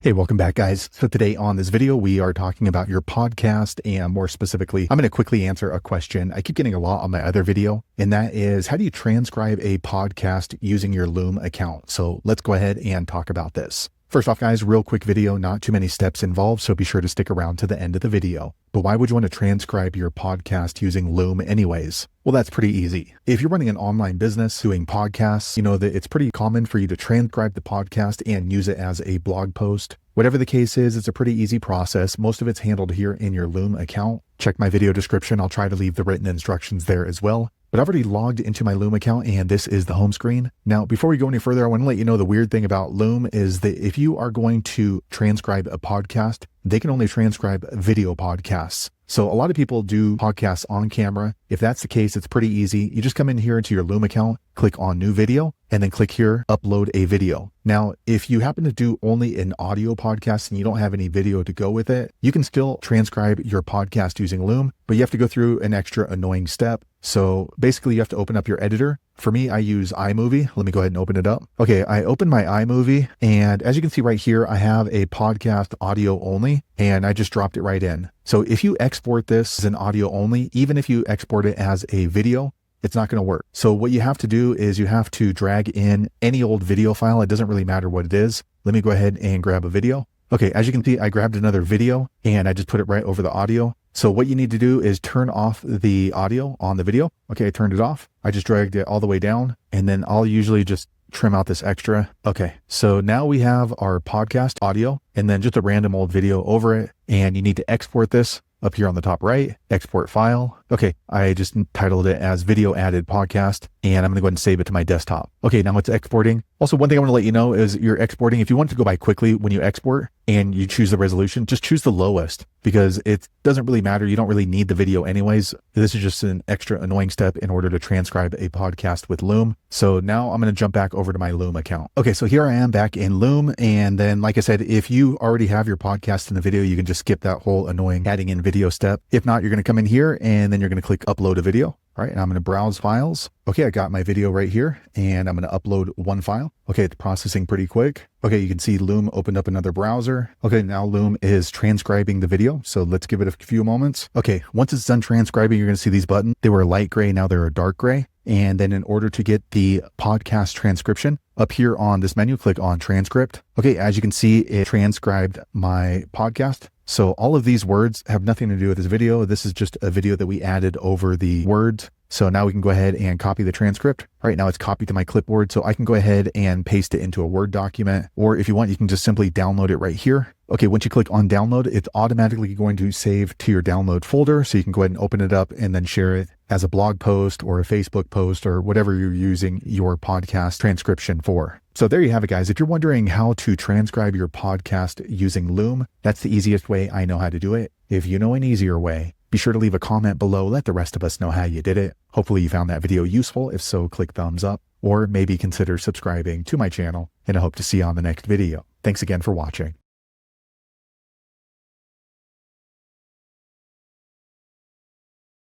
Hey, welcome back, guys. So today on this video, we are talking about your podcast, and more specifically, I'm going to quickly answer a question I keep getting a lot on my other video, and that is, how do you transcribe a podcast using your Loom account? So let's go ahead and talk about this. First off, guys, real quick video, not too many steps involved, so be sure to stick around to the end of the video. But why would you want to transcribe your podcast using Loom anyways? Well, that's pretty easy. If you're running an online business doing podcasts, you know that it's pretty common for you to transcribe the podcast and use it as a blog post. Whatever the case is, it's a pretty easy process. Most of it's handled here in your Loom account. Check my video description. I'll try to leave the written instructions there as well. But I've already logged into my Loom account, and this is the home screen. Now, before we go any further, I want to let you know the weird thing about Loom is that if you are going to transcribe a podcast, they can only transcribe video podcasts. So a lot of people do podcasts on camera. If that's the case, it's pretty easy. You just come in here into your Loom account, click on new video, and then click here, upload a video. Now, if you happen to do only an audio podcast and you don't have any video to go with it, you can still transcribe your podcast using Loom, but you have to go through an extra annoying step. So basically you have to open up your editor. For me, I use iMovie. Let me go ahead and open it up. Okay, I opened my iMovie, and as you can see right here, I have a podcast audio only, and I just dropped it right in. So if you export this as an audio only, even if you export it as a video, it's not going to work. So what you have to do is you have to drag in any old video file. It doesn't really matter what it is. Let me go ahead and grab a video. Okay, as you can see, I grabbed another video and I just put it right over the audio. So what you need to do is turn off the audio on the video. Okay, I turned it off. I just dragged it all the way down, and then I'll usually just trim out this extra. Okay, so now we have our podcast audio and then just a random old video over it. And you need to export this up here on the top right, export file. Okay, I just titled it as video added podcast, and I'm going to go ahead and save it to my desktop. Okay, now it's exporting. Also, one thing I want to let you know is you're exporting. If you want it to go by quickly when you export and you choose the resolution, just choose the lowest, because it doesn't really matter. You don't really need the video anyways. This is just an extra annoying step in order to transcribe a podcast with Loom. So now I'm going to jump back over to my Loom account. Okay, so here I am back in Loom. And then, like I said, if you already have your podcast in the video, you can just skip that whole annoying adding in video step. If not, you're going to come in here and then you're going to click upload a video. All right, and I'm going to browse files. Okay, I got my video right here, and I'm going to upload one file. Okay, it's processing pretty quick. Okay, you can see Loom opened up another browser. Okay, now Loom is transcribing the video. So let's give it a few moments. Okay, once it's done transcribing, you're going to see these buttons. They were light gray, now they're a dark gray. And then in order to get the podcast transcription, up here on this menu, click on transcript. Okay, as you can see, it transcribed my podcast. So all of these words have nothing to do with this video. This is just a video that we added over the words. So now we can go ahead and copy the transcript. All right, now it's copied to my clipboard, so I can go ahead and paste it into a Word document. Or if you want, you can just simply download it right here. Okay, once you click on download, it's automatically going to save to your download folder. So you can go ahead and open it up and then share it as a blog post or a Facebook post or whatever you're using your podcast transcription for. So there you have it, guys. If you're wondering how to transcribe your podcast using Loom, that's the easiest way I know how to do it. If you know an easier way, be sure to leave a comment below. Let the rest of us know how you did it. Hopefully you found that video useful. If so, click thumbs up, or maybe consider subscribing to my channel, and I hope to see you on the next video. Thanks again for watching.